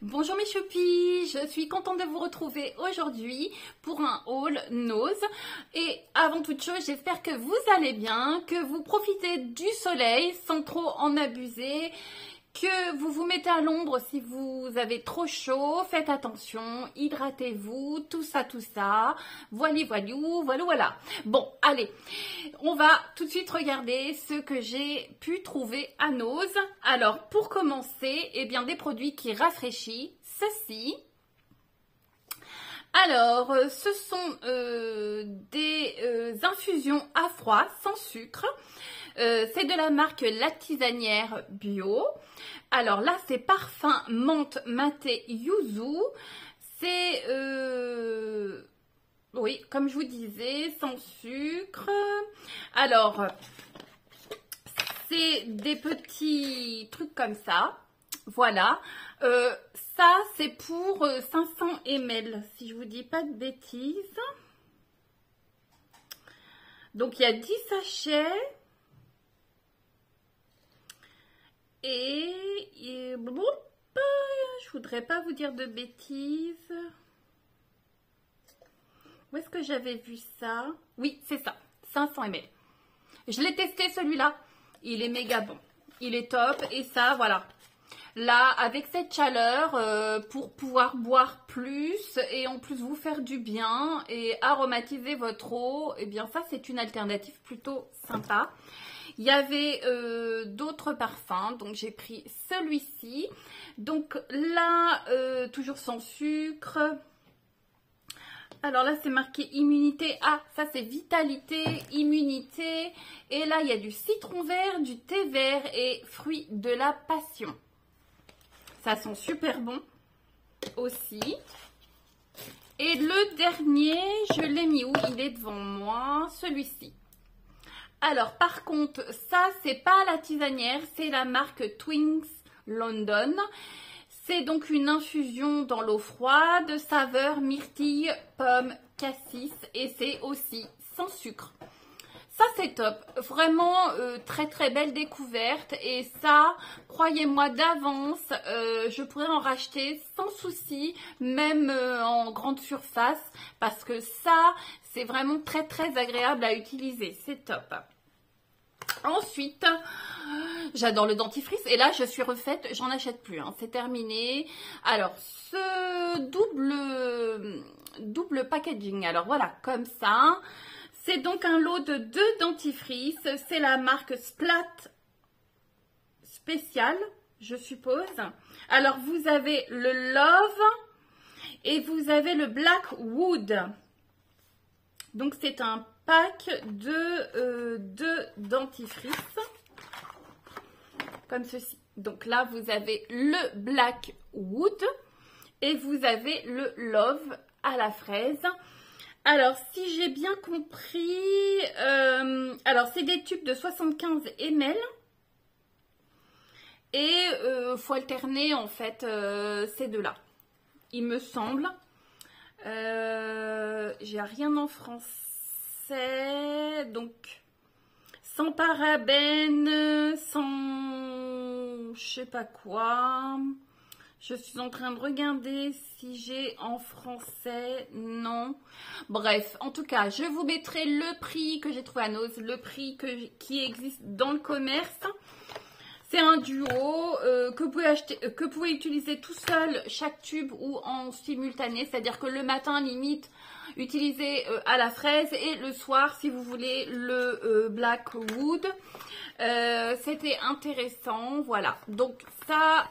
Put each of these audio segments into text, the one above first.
Bonjour mes choupis, je suis contente de vous retrouver aujourd'hui pour un haul Nose. Et avant toute chose, j'espère que vous allez bien, que vous profitez du soleil sans trop en abuser, que vous vous mettez à l'ombre si vous avez trop chaud, faites attention, hydratez-vous, tout ça, voilà, voilà. Bon, allez, on va tout de suite regarder ce que j'ai pu trouver à Nose. Alors, pour commencer, eh bien, des produits qui rafraîchissent, ceci. Alors, ce sont des infusions à froid sans sucre. C'est de la marque La Tisanière Bio. Alors là, c'est parfum menthe maté yuzu. C'est, oui, comme je vous disais, sans sucre. Alors, c'est des petits trucs comme ça. Voilà. Ça, c'est pour 500 ml, si je vous dis pas de bêtises. Donc, il y a 10 sachets. Et je voudrais pas vous dire de bêtises. Où est-ce que j'avais vu ça? Oui, c'est ça, 500 ml. Je l'ai testé celui-là. Il est méga bon. Il est top. Et ça, voilà. Là, avec cette chaleur, pour pouvoir boire plus et en plus vous faire du bien et aromatiser votre eau, eh bien ça, c'est une alternative plutôt sympa. Il y avait d'autres parfums, donc j'ai pris celui-ci. Donc là, toujours sans sucre. Alors là, c'est marqué immunité. Ah, ça c'est vitalité, immunité. Et là, il y a du citron vert, du thé vert et fruits de la passion. Ça sent super bon aussi. Et le dernier, je l'ai mis où? Il est devant moi, celui-ci. Alors, par contre, ça, c'est pas La Tisanière, c'est la marque Twinks London. C'est donc une infusion dans l'eau froide, saveur myrtille, pomme, cassis et c'est aussi sans sucre. Ça, c'est top. Vraiment, très très belle découverte. Et ça, croyez-moi d'avance, je pourrais en racheter sans souci, même en grande surface. Parce que ça, c'est vraiment très très agréable à utiliser. C'est top. Ensuite, j'adore le dentifrice. Et là, je suis refaite. J'en achète plus. Hein, c'est terminé. Alors, ce double packaging. Alors, voilà, comme ça. C'est donc un lot de 2 dentifrices. C'est la marque Splat Spécial, je suppose. Alors, vous avez le Love et vous avez le Black Wood. Donc, c'est un pack de 2 dentifrices. Comme ceci. Donc là, vous avez le Black Wood et vous avez le Love à la fraise. Alors, si j'ai bien compris, alors c'est des tubes de 75 ml et faut alterner en fait ces deux-là, il me semble. J'ai rien en français, donc sans parabènes, sans je sais pas quoi. Je suis en train de regarder si j'ai en français. Non. Bref, en tout cas, je vous mettrai le prix que j'ai trouvé à Nose, le prix qui existe dans le commerce. C'est un duo que vous pouvez acheter, que vous pouvez utiliser tout seul, chaque tube ou en simultané. C'est-à-dire que le matin, limite, utilisez à la fraise et le soir, si vous voulez, le Black Wood. C'était intéressant, voilà. Donc ça,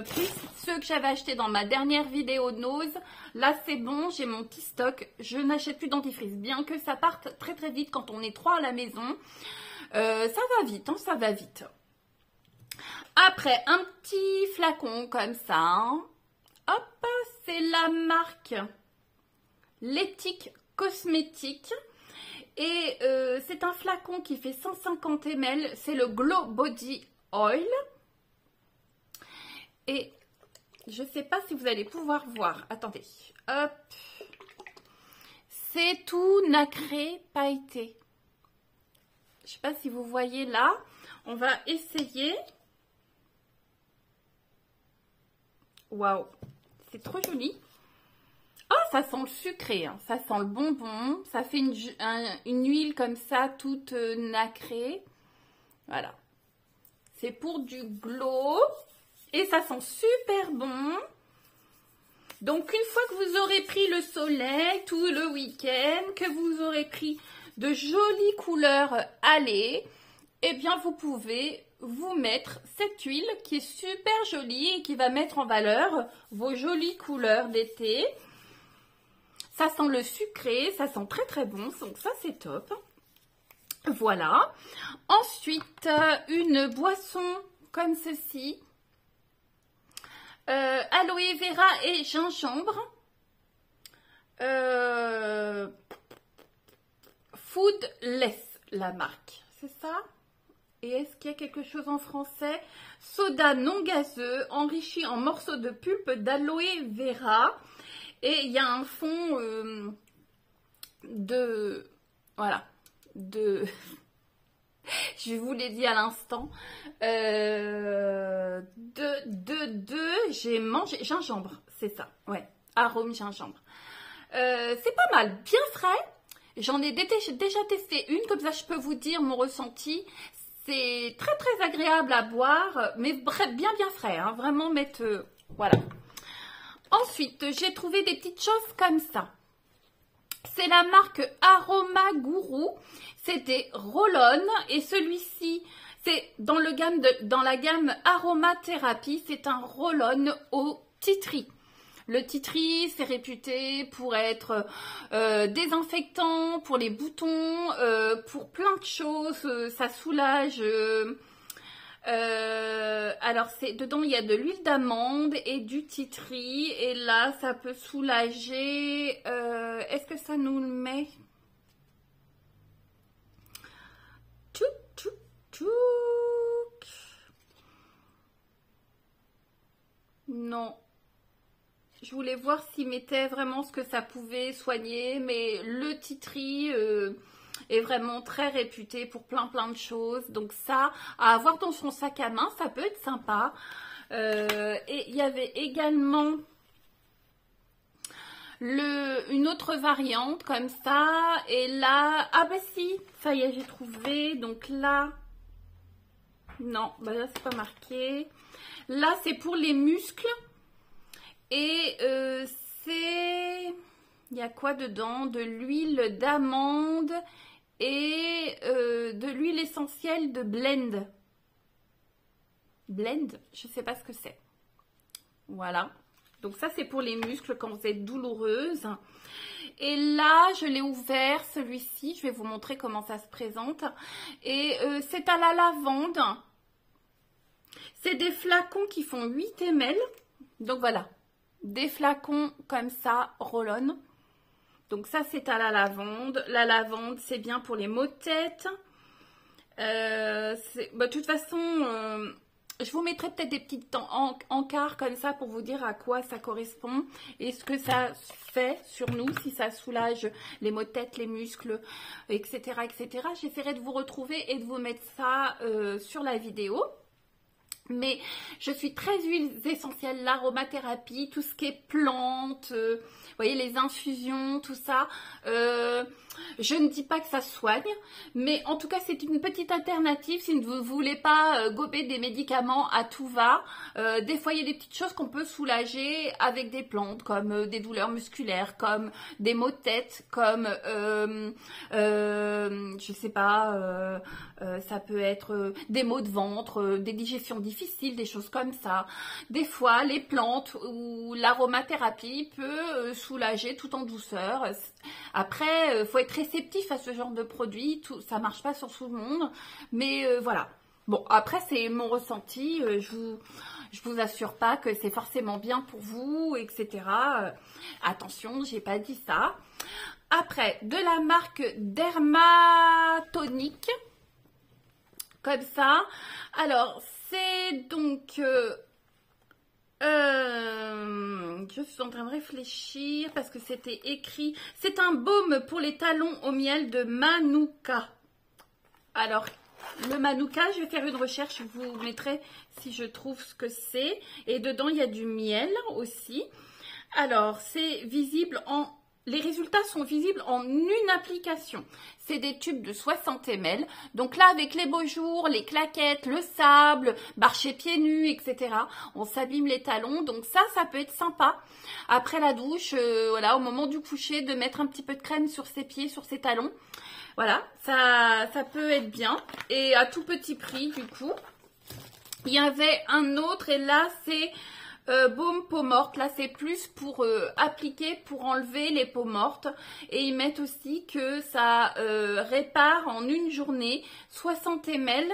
plus ceux que j'avais achetés dans ma dernière vidéo de Nose, là c'est bon, j'ai mon petit stock. Je n'achète plus de dentifrice, bien que ça parte très très vite quand on est 3 à la maison. Ça va vite, hein, ça va vite. Après, un petit flacon comme ça. Hein. Hop, c'est la marque L'éthique Cosmétique. Et c'est un flacon qui fait 150 ml. C'est le Glow Body Oil. Et je ne sais pas si vous allez pouvoir voir. Attendez. Hop. C'est tout nacré pailleté. Je ne sais pas si vous voyez là. On va essayer. Waouh, c'est trop joli. Oh, ça sent le sucré, hein. Ça sent le bonbon. Ça fait une huile comme ça, toute nacrée. Voilà. C'est pour du glow. Et ça sent super bon. Donc, une fois que vous aurez pris le soleil tout le week-end, que vous aurez pris de jolies couleurs allées, eh bien, vous pouvez vous mettre cette huile qui est super jolie et qui va mettre en valeur vos jolies couleurs d'été. Ça sent le sucré, ça sent très très bon, donc ça c'est top. Voilà. Ensuite, une boisson comme ceci. Aloe vera et gingembre. Foodless, la marque, c'est ça? Et est-ce qu'il y a quelque chose en français? Soda non gazeux, enrichi en morceaux de pulpe d'aloe vera. Et il y a un fond voilà, je vous l'ai dit à l'instant, j'ai mangé, gingembre, c'est ça, ouais, arôme gingembre. C'est pas mal, bien frais, j'en ai déjà testé une, comme ça je peux vous dire mon ressenti. C'est très très agréable à boire, mais bien frais, hein, vraiment mettre, voilà. Ensuite, j'ai trouvé des petites choses comme ça. C'est la marque Aroma Guru. C'est des roll-on et celui-ci, c'est dans la gamme Aromathérapie. C'est un roll-on au titri. Le titri, c'est réputé pour être désinfectant, pour les boutons, pour plein de choses. Ça soulage. Alors dedans il y a de l'huile d'amande et du titri et là ça peut soulager. Est-ce que ça nous le met? Non, je voulais voir s'il mettait vraiment ce que ça pouvait soigner, mais le titri est vraiment très réputé pour plein de choses. Donc ça, à avoir dans son sac à main, ça peut être sympa. Et il y avait également une autre variante comme ça. Et là, ah bah si, ça y est, j'ai trouvé. Donc là, non, bah là c'est pas marqué. Là c'est pour les muscles. Et il y a quoi dedans? De l'huile d'amande et de l'huile essentielle de Blend. Blend, je ne sais pas ce que c'est. Voilà. Donc ça, c'est pour les muscles quand vous êtes douloureuse. Et là, je l'ai ouvert, celui-ci. Je vais vous montrer comment ça se présente. Et c'est à la lavande. C'est des flacons qui font 8 ml. Donc voilà. Des flacons comme ça, roll-on. Donc ça, c'est à la lavande. La lavande, c'est bien pour les maux de tête. De toute façon, je vous mettrai peut-être des petites encarts comme ça pour vous dire à quoi ça correspond et ce que ça fait sur nous, si ça soulage les maux de tête, les muscles, etc. etc. J'essaierai de vous retrouver et de vous mettre ça sur la vidéo. Mais je suis très huiles essentielles, l'aromathérapie, tout ce qui est plantes, vous voyez, les infusions, tout ça. Je ne dis pas que ça soigne, mais en tout cas, c'est une petite alternative si vous ne voulez pas gober des médicaments à tout va. Des fois, il y a des petites choses qu'on peut soulager avec des plantes, comme des douleurs musculaires, comme des maux de tête, comme, je sais pas, ça peut être des maux de ventre, des digestions difficiles, des choses comme ça. Des fois, les plantes ou l'aromathérapie peut soulager tout en douceur. Après, il faut être réceptif à ce genre de produit. Ça marche pas sur tout le monde, mais voilà. Bon, après, c'est mon ressenti. Je vous assure pas que c'est forcément bien pour vous, etc. Attention, j'ai pas dit ça. Après, de la marque Dermatonic. Comme ça. Alors, c'est donc... je suis en train de réfléchir parce que c'était écrit. C'est un baume pour les talons au miel de Manuka. Alors, le Manuka, je vais faire une recherche, je vous mettrai si je trouve ce que c'est. Et dedans, il y a du miel aussi. Alors, c'est visible en... Les résultats sont visibles en une application. C'est des tubes de 60 ml. Donc là, avec les beaux jours, les claquettes, le sable, marcher pieds nus, etc., on s'abîme les talons. Donc ça peut être sympa. Après la douche, voilà, au moment du coucher, de mettre un petit peu de crème sur ses pieds, sur ses talons. Voilà, ça peut être bien. Et à tout petit prix, du coup. Il y avait un autre, et là, c'est... baume peau morte, là c'est plus pour appliquer, pour enlever les peaux mortes, et ils mettent aussi que ça répare en une journée 60 ml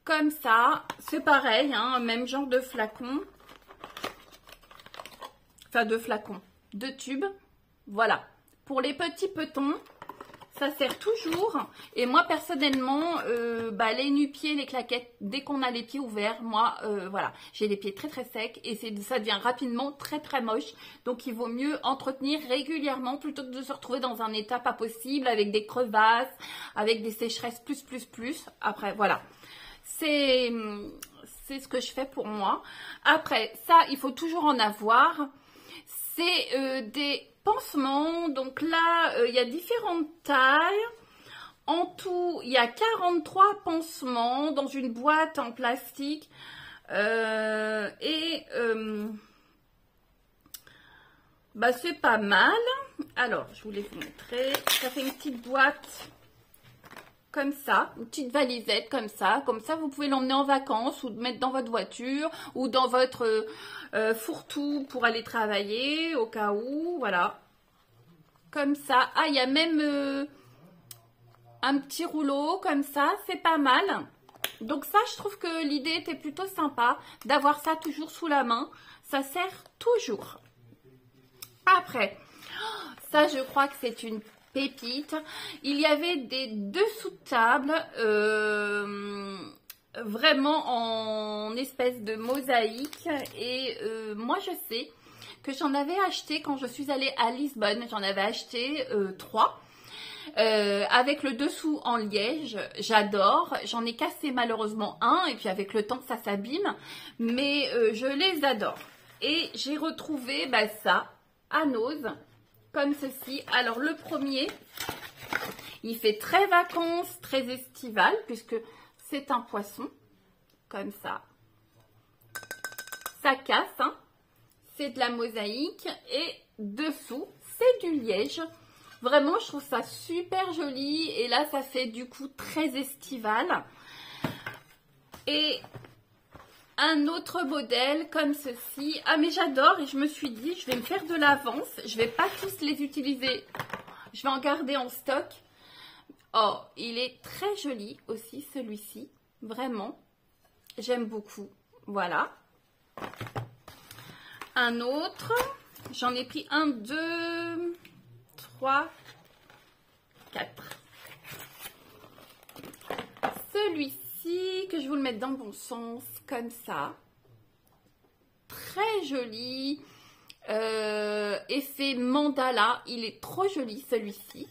comme ça, c'est pareil, hein, même genre de flacon, enfin de flacon, de tubes, voilà, pour les petits petons. Ça sert toujours. Et moi, personnellement, les nu-pieds, les claquettes, dès qu'on a les pieds ouverts, moi, voilà, j'ai les pieds très très secs et ça devient rapidement très très moche. Donc, il vaut mieux entretenir régulièrement plutôt que de se retrouver dans un état pas possible avec des crevasses, avec des sécheresses plus. Après, voilà. C'est ce que je fais pour moi. Après, ça, il faut toujours en avoir. C'est des... pansements, donc là, il y a différentes tailles. En tout, il y a 43 pansements dans une boîte en plastique. C'est pas mal. Alors, je voulais vous montrer. Ça fait une petite boîte comme ça, une petite valisette comme ça. Comme ça, vous pouvez l'emmener en vacances ou le mettre dans votre voiture ou dans votre fourre-tout pour aller travailler au cas où. Voilà. Comme ça. Ah, il y a même un petit rouleau comme ça. C'est pas mal. Donc ça, je trouve que l'idée était plutôt sympa d'avoir ça toujours sous la main. Ça sert toujours. Après, ça, je crois que c'est une pépite. Il y avait des dessous de table vraiment en espèce de mosaïque. Et moi, je sais que j'en avais acheté quand je suis allée à Lisbonne. J'en avais acheté 3. Avec le dessous en liège, j'adore. J'en ai cassé malheureusement un. Et puis avec le temps, ça s'abîme. Mais je les adore. Et j'ai retrouvé ça à Nose. Comme ceci. Alors le premier, il fait très vacances, très estival, puisque c'est un poisson, comme ça. Ça casse, hein. C'est de la mosaïque, et dessous, c'est du liège. Vraiment, je trouve ça super joli, et là, ça fait du coup très estival. Et un autre modèle comme ceci. Ah, mais j'adore, et je me suis dit, je vais me faire de l'avance. Je vais pas tous les utiliser. Je vais en garder en stock. Oh, il est très joli aussi, celui-ci. Vraiment, j'aime beaucoup. Voilà. Un autre. J'en ai pris 1, 2, 3, 4. Celui-ci, que je vous le mette dans le bon sens, comme ça. Très joli. Effet mandala. Il est trop joli, celui-ci.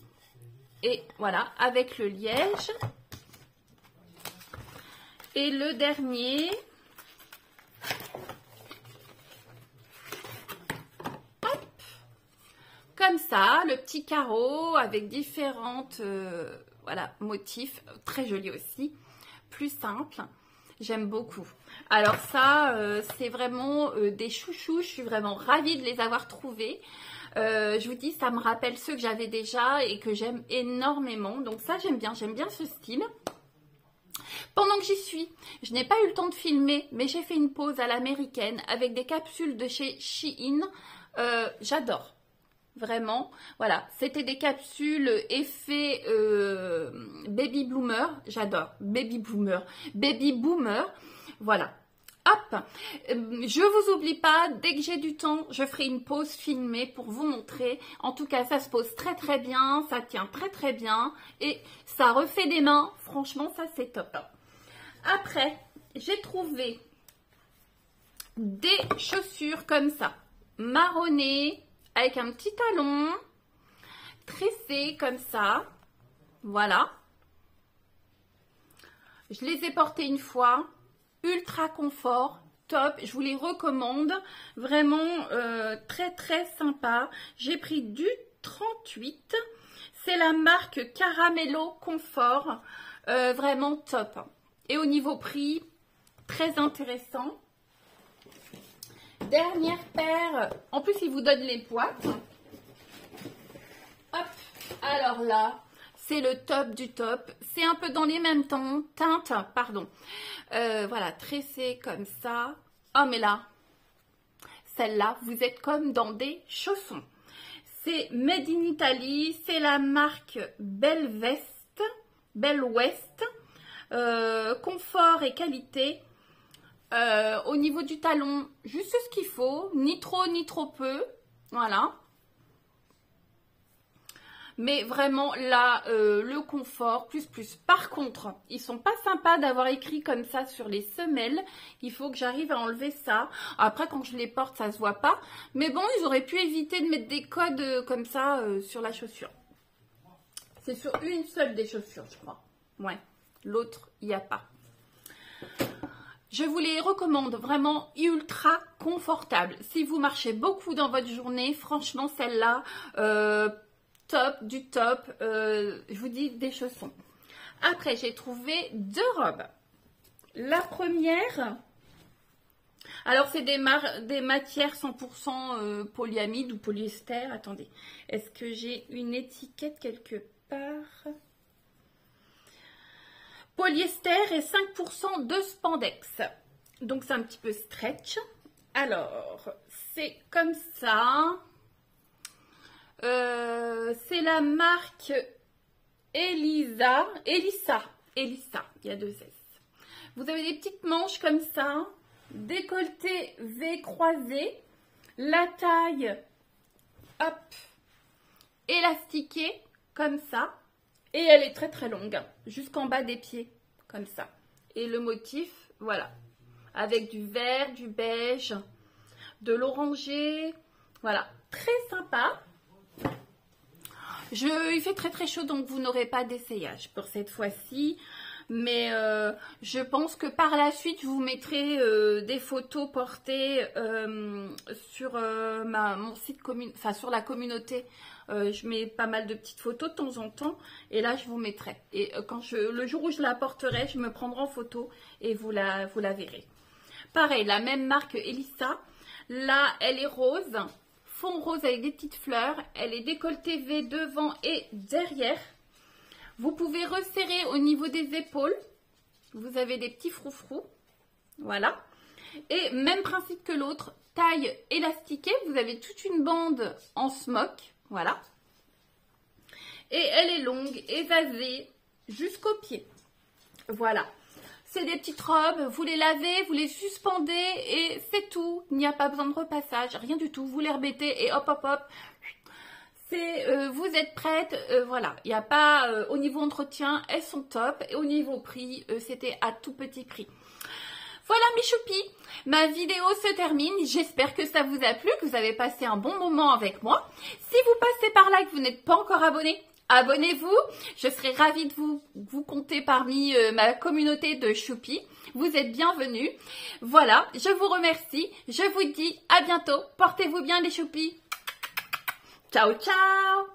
Et voilà, avec le liège. Et le dernier. Hop. Comme ça, le petit carreau avec différentes voilà, motifs. Très joli aussi. Plus simple. J'aime beaucoup. Alors ça, c'est vraiment des chouchous. Je suis vraiment ravie de les avoir trouvés. Je vous dis, ça me rappelle ceux que j'avais déjà et que j'aime énormément. Donc ça, j'aime bien ce style. Pendant que j'y suis, je n'ai pas eu le temps de filmer, mais j'ai fait une pause à l'américaine avec des capsules de chez Shein. J'adore. Vraiment. Voilà. C'était des capsules effet baby bloomer. J'adore. Baby bloomer. Baby boomer. Voilà. Hop, je vous oublie pas, dès que j'ai du temps, je ferai une pause filmée pour vous montrer. En tout cas, ça se pose très très bien, ça tient très très bien et ça refait des mains. Franchement, ça c'est top. Après, j'ai trouvé des chaussures comme ça, marronnées, avec un petit talon, tressé comme ça. Voilà. Je les ai portés une fois. Ultra confort. Top. Je vous les recommande. Vraiment très très sympa. J'ai pris du 38. C'est la marque Caramello Confort. Vraiment top. Et au niveau prix, très intéressant. Dernière paire. En plus, ils vous donnent les boîtes. Hop. Alors là, c'est le top du top. C'est un peu dans les mêmes teintes. Pardon. Voilà, tressé comme ça. Oh, mais là, celle-là, vous êtes comme dans des chaussons. C'est Made in Italy. C'est la marque Belle West. Confort et qualité. Au niveau du talon, juste ce qu'il faut, ni trop ni trop peu, voilà. Mais vraiment là, le confort, plus. Par contre, ils sont pas sympas d'avoir écrit comme ça sur les semelles. Il faut que j'arrive à enlever ça. Après, quand je les porte, ça se voit pas. Mais bon, ils auraient pu éviter de mettre des codes comme ça sur la chaussure. C'est sur une seule des chaussures, je crois. Ouais, l'autre, il n'y a pas. Je vous les recommande, vraiment ultra confortable. Si vous marchez beaucoup dans votre journée, franchement, celle-là, top du top. Je vous dis des chaussons. Après, j'ai trouvé deux robes. La première, alors c'est des matières 100% polyamide ou polyester. Attendez, est-ce que j'ai une étiquette quelque part? Polyester et 5% de spandex. Donc, c'est un petit peu stretch. Alors, c'est comme ça. C'est la marque Elisa. Il y a 2 S. Vous avez des petites manches comme ça. Décolleté V croisé. La taille, hop, élastiquée, comme ça. Et elle est très très longue, jusqu'en bas des pieds, comme ça. Et le motif, voilà, avec du vert, du beige, de l'orangé, voilà, très sympa. Il fait très très chaud, donc vous n'aurez pas d'essayage pour cette fois-ci. Mais je pense que par la suite, je vous mettrai des photos portées sur mon site sur la communauté. Je mets pas mal de petites photos de temps en temps et là je vous mettrai. Et le jour où je la porterai, je me prendrai en photo et vous la verrez. Pareil, la même marque Elisa. Là, elle est rose, fond rose avec des petites fleurs. Elle est décolletée V devant et derrière. Vous pouvez resserrer au niveau des épaules. Vous avez des petits froufrous. Voilà. Et même principe que l'autre, taille élastiquée. Vous avez toute une bande en smock. Voilà. Et elle est longue, évasée jusqu'au pied. Voilà. C'est des petites robes. Vous les lavez, vous les suspendez et c'est tout. Il n'y a pas besoin de repassage, rien du tout. Vous les remettez et hop, hop, hop. Vous êtes prête, voilà, il n'y a pas, au niveau entretien, elles sont top, et au niveau prix, c'était à tout petit prix. Voilà mes choupis, ma vidéo se termine, j'espère que ça vous a plu, que vous avez passé un bon moment avec moi. Si vous passez par là et que vous n'êtes pas encore abonné, abonnez-vous, je serai ravie de vous compter parmi ma communauté de choupis. Vous êtes bienvenus. Voilà, je vous remercie, je vous dis à bientôt, portez-vous bien les choupis. Ciao, ciao!